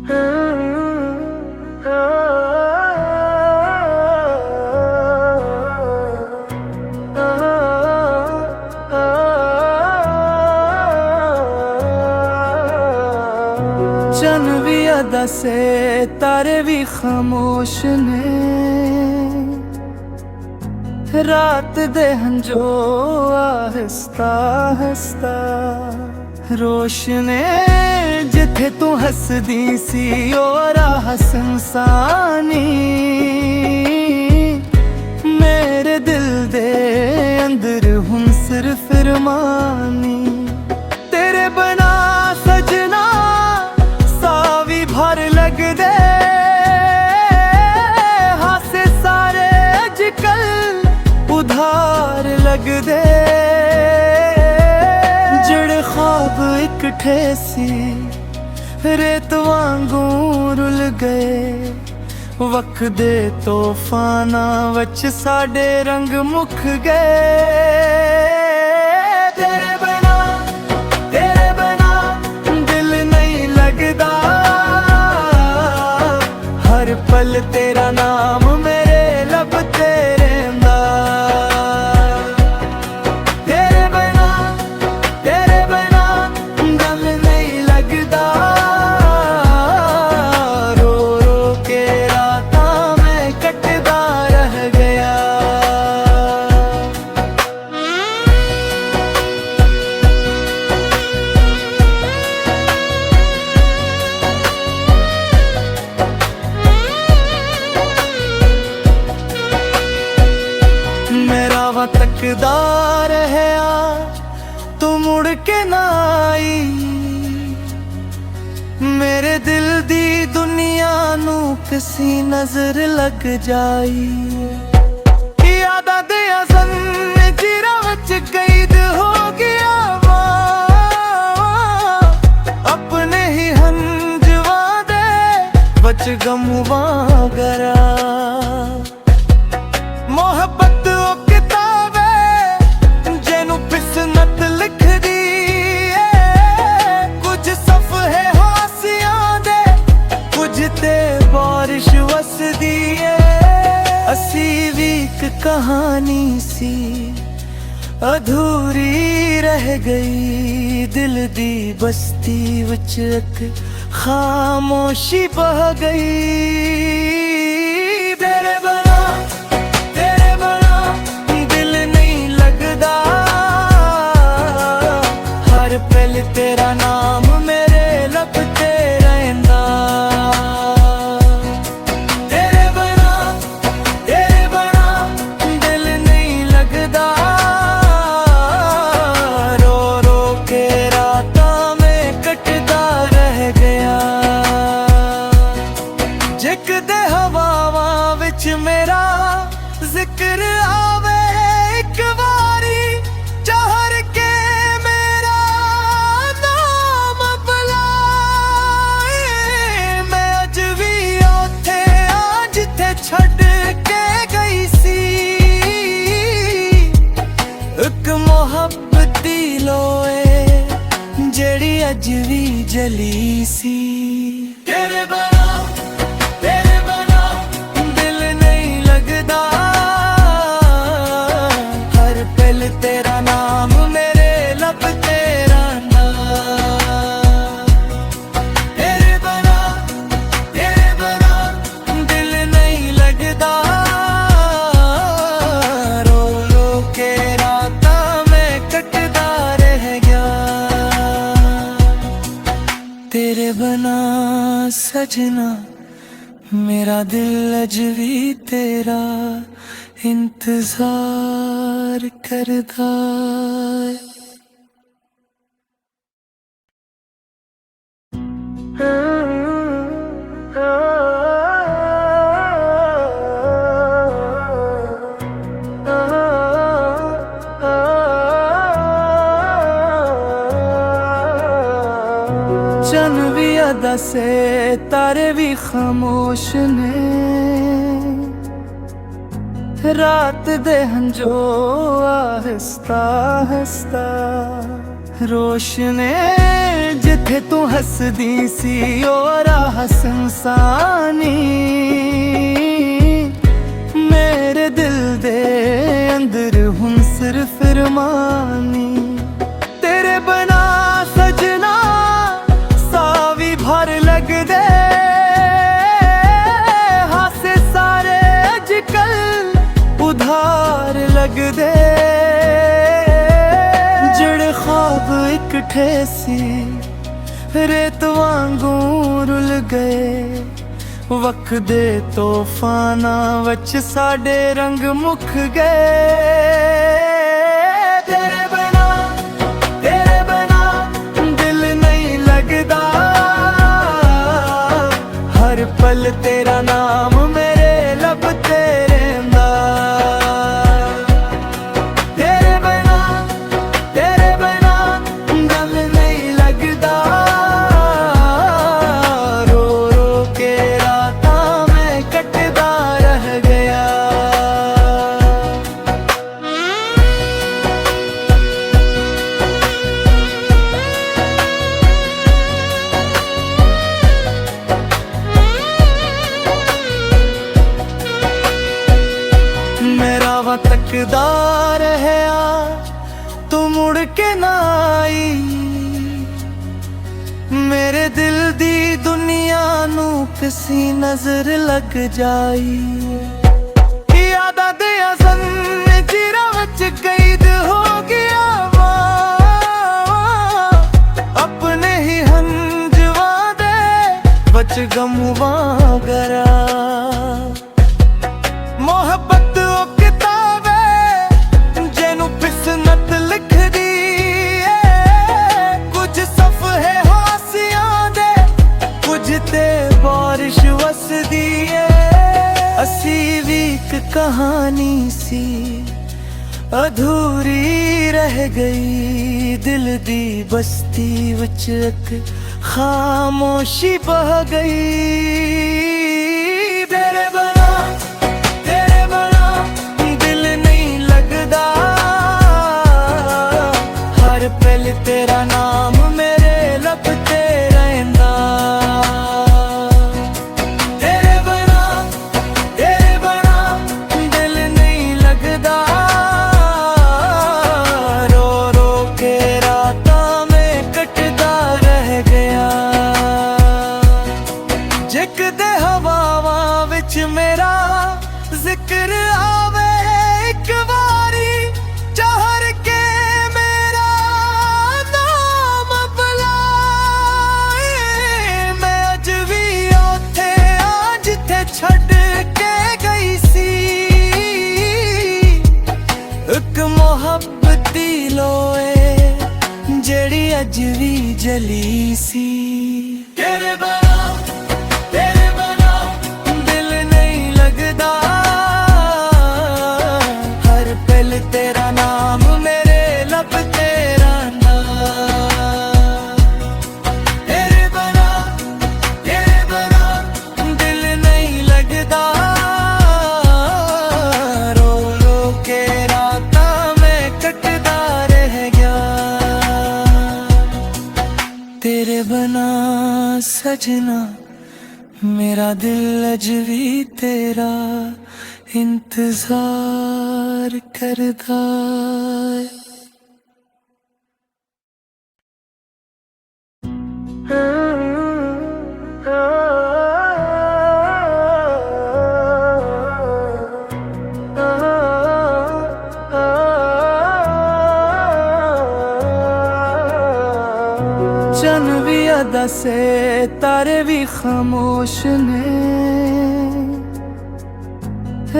चन भी अदा से तारे भी खामोश ने, रात दे हंजो आहिस्ता आहिस्ता रोशने। जिथे तू हसदी सी और हसनसानी, मेरे दिल दे अंदर हुन सिर्फ रमानी। तेरे बना सजना सावी भर लग दे, हासे सारे अजकल उधार लग दे। जड़े ख्वाब इकट्ठे सी रेत वांगू रुल गए, वक्त दे तूफाना वच साडे रंग मुख गए। तेरे बिना दिल नहीं लगदा, हर पल तेरा नाम मेरे लब ते रहिंदा। तेरे बिना दिल नहीं लगदा, रो रो के रातां मैं कटदा रह गया। मेरा वा तकदा रहया तू मुड़ के ना आई, मेरे दिल दी दुनिया नू किसी नजर लग जाई। यादां दे ज़ंजीरां विच कैद हो गया वा, अपने ही हंजवां दे वच गमवा गरा। मोहब्बत ओ किताब है जेनू फिसनत लिख दी है, कुछ सफ़े हासियां दे कुछ ते बारिश वसदी है। असी भी एक कहानी सी अधूरी रह गई, दिल दी बस्ती विच एक खामोशी बह गई। तेरे बिना दिल नहीं लगदा, हर पल तेरा नाम मेरे लब ते रहिंदा। तेरे बिना दिल नहीं लगदा, रो रो के रातां मैं कटदा रह गया। जिकदे हवावां विच मेरा जिक्र आवे एक बारी, चहर के मेरा नाम बुलाए। मैं अज भी ओथे आ जिथे छड्ड के गई सी, एक मोहब्बती लोए जेड़ी अज भी जली सी। तेरे बिना दिल नहीं लगदा, हर पल तेरा नाम मेरे लब ते रहिंदा। तेरे बिना दिल नहीं लगदा, रो रो के रातां मैं कटदा रह गया। तेरे बिना सजना मेरा दिल अज भी तेरा इंतजार करदा चन भी अदा से तारे भी खामोश ने, रात दे हंजो आहिस्ता आहिस्ता रोशने। जिथे जिथे तू हसदी सी और हसनसानी मेरे दिल दे अंदर हुन सिर्फ रमानी तेरे बना सजना सावी भर लग दे हासे सारे अजकल उधार लग दे जड़े ख्वाब इकट्ठे सी रेत वांगू रुल गए वक्त दे तूफाना वच साडे रंग मुक गए तेरे बिना दिल नहीं लगदा हर पल तेरा नाम मेरे लब ते रहिंदा तेरे बिना दिल नहीं लगदा रो रो के रातां मैं कटदा रह गया मेरा वा तकदा रहया तू मुड़ के ना आई मेरे दिल दी दुनिया नू किसी नजर लग जाई यादां दे जिरा विच कैद हो गया अपने ही हंजवा दे बच गमवा गरा मोहब्बत ओ किताब है जेनू फिसनत लिख दी कुछ सफ़े हासियां दे कुछ ते बारिश वसदी असी भी एक कहानी सी अधूरी रह गई दिल दी बस्ती विच एक खामोशी बह गई तेरे बिना दिल नहीं लगदा हर पल तेरा नाम मेरे लब ते रहिंदा तेरे बिना दिल नहीं लगदा रो रो के रातां मैं कटदा रह गया जिकदे हवावां विच मेरा जिक्र आवे एक बारी चाहर के मेरा नाम बुलाए मैं अज भी ओथे आ जिथे छड्ड के गई सी एक मोहब्बती लोए जेड़ी अज भी जली सी तेरे बिना दिल नहीं लगदा हर पल तेरा नाम मेरे लब ते रहिंदा तेरे बिना दिल नहीं लगदा रो रो के रातां मैं कटदा रह गया तेरे बिना सजना मेरा दिल अज भी तेरा इंतजार करदा चन भी अदा से तारे भी खामोश ने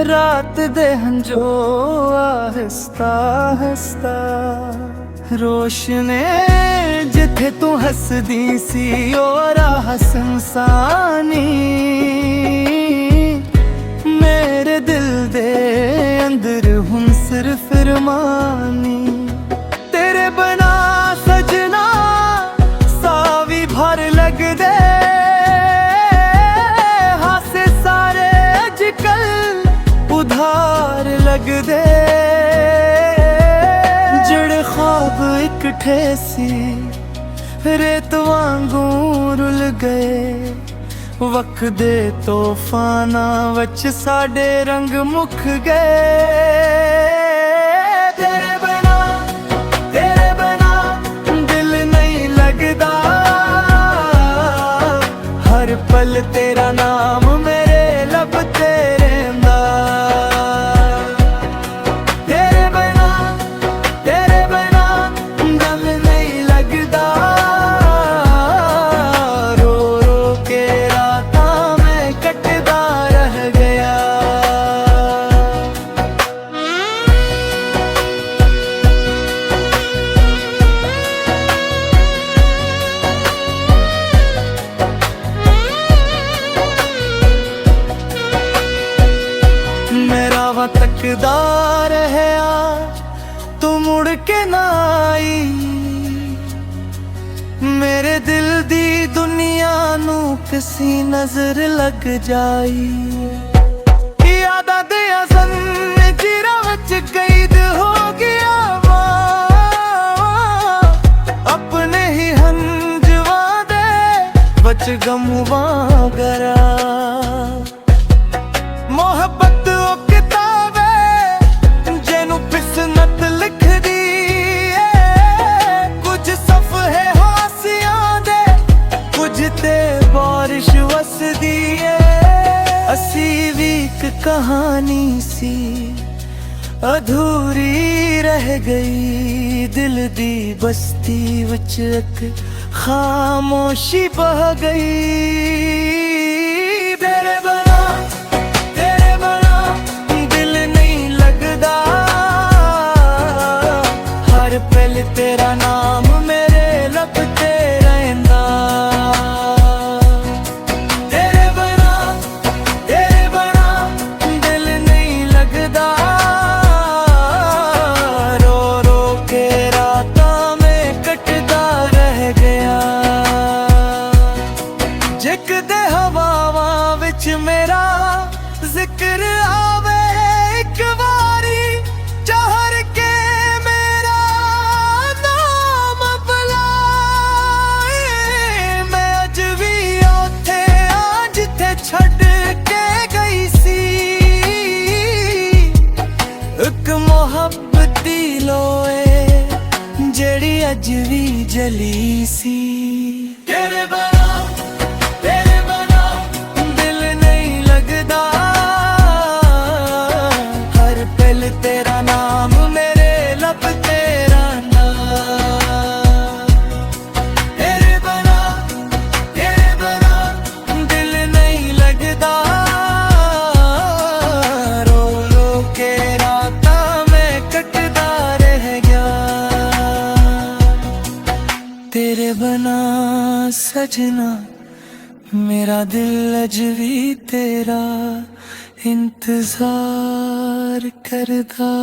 रात दे हंजो आहिस्ता आहिस्ता रोशने जिथे तू हसदी सी और हसनसानी मेरे दिल दे अंदर हुन सिर्फ रमानी तेरे बना सजना सावी भर लग दे हासे सारे अजकल उधार लग दे जड़े ख्वाब इकट्ठे सी रेत वांगू रुल गए वक्त दे तूफाना वच साडे रंग मुख गए। तेरे बिना दिल नहीं लगदा, हर पल तेरा नाम मेरे लब ते रहिंदा। तेरे बिना दिल नहीं लगदा, रो रो के रातां मैं कटदा रह गया। मेरा वा तकदा रहया तू मुड़ के ना आई, मेरे दिल दी दुनिया नू किसी नजर लग जाई। यादां दे ज़ंजीरां विच कैद हो गया अपने ही हंजवां दे बच गमुवां गरा। मोहब्बत ओ किताब है जेनू फिसनत लिख दी है, कुछ सफ़े हासियां दे कुछ ते बारिश वसदी है। असी भी एक कहानी सी अधूरी रह गई, दिल दी बस्ती विच एक खामोशी बह गई। तेरे बिना दिल नहीं लगदा, हर पल तेरा नाम मेरे लब ते रहिंदा। तेरे बिना दिल नहीं लगदा, रो रो के रातां मैं कटदा रह गया। जिकदे हवावां विच मेरा जिक्र आवे एक बारी, चहर के मेरा नाम बुलाए। मैं अज भी ओथे आ जिथे छड्ड के गई सी, एक मोहब्बती लोए जेड़ी अज भी जली सी। तेरे बिना दिल नहीं लगदा, हर पल तेरा नाम मेरे लब ते रहिंदा। तेरे बिना दिल नहीं लगदा, रो रो के रातां मैं कटदा रह गया। तेरे बिना सजना मेरा दिल अज भी तेरा इंतजार करदा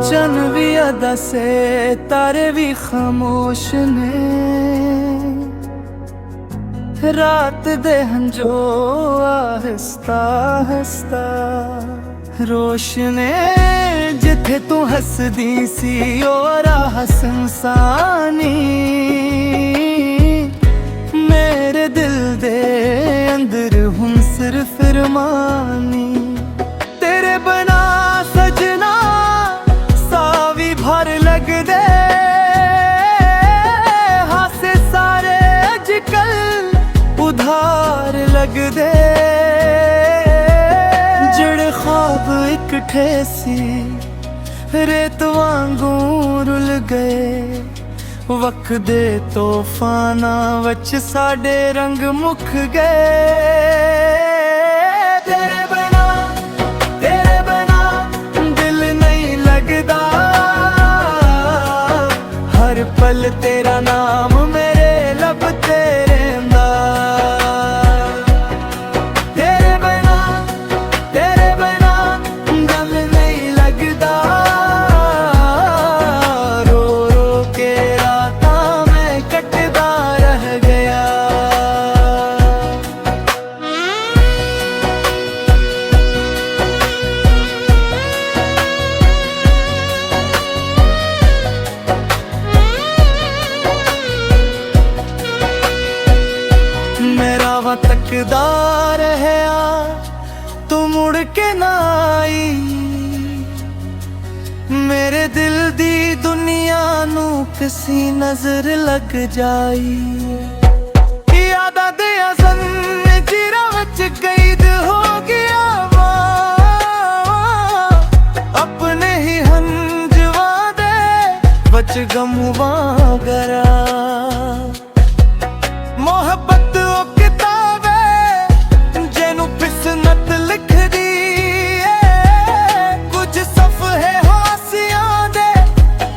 चन भी अदा से तारे भी खामोश ने, रात दे हंजो आहिस्ता आहिस्ता रोशने। जिथे तू हसदी सी ओ राह सुनसानी, मेरे दिल दे अंदर हुन सिर्फ रमानी। तेरे बिना सजना सावी भर लग दे, हासे सारे अजकल उधार लग दे। जड़े ख्वाब इकट्ठे सी रेत वांगू रुल गए, वक्त दे तूफाना वच साडे रंग मुख गए। तेरे बिना दिल नहीं लगदा, हर पल तेरा नाम मेरे लब ते रहिंदा। तेरे बिना दिल नहीं लगदा, ਤੱਕਦਾ ਰਹਿਆ ਤੂੰ ਮੁੜ ਕੇ ਨਾ ਆਈ। ਮੇਰੇ ਦਿਲ ਦੀ ਦੁਨੀਆ ਨੂੰ ਕਿਸੀ ਨਜ਼ਰ ਲੱਗ ਜਾਈ। ਯਾਦਾਂ ਦੇ ਜ਼ੰਜੀਰਾਂ ਵਿੱਚ ਕੈਦ ਹੋ ਗਿਆ ਵਾਂ, ਆਪਣੇ ਹੀ ਹੰਝੂਆਂ ਦੇ ਵਿੱਚ ਗਮ ਵਾਂਗਰਾ। ਮੁਹੱਬਤ ਉਹ ਕਿਤਾਬ ਏ ਜਿਹਨੂੰ ਫਿਸਨਤ ਲਿਖਦੀ ਏ, ਕੁਝ ਸਫ਼ੇ ਹਾਸਿਆਂ ਦੇ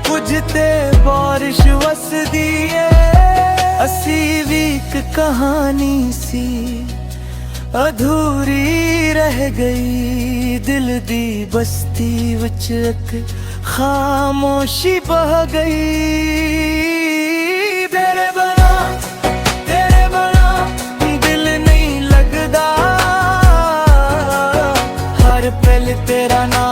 ਕੁਝ ਤੇ ਬਾਰਿਸ਼ ਵਸਦੀ ਏ। ਅਸੀਂ ਵੀ ਇੱਕ ਕਹਾਣੀ ਸੀ ਅਧੂਰੀ ਰਹਿ ਗਈ, ਦਿਲ ਦੀ ਬਸਤੀ ਵਿੱਚ ਇੱਕ ਖਾਮੋਸ਼ੀ ਬਹ ਗਈ। ਤੇਰੇ ਬਿਨਾਂ ਦਿਲ ਨਹੀਂ ਲੱਗਦਾ, ਹਰ ਪਲ ਤੇਰਾ ਨਾਮ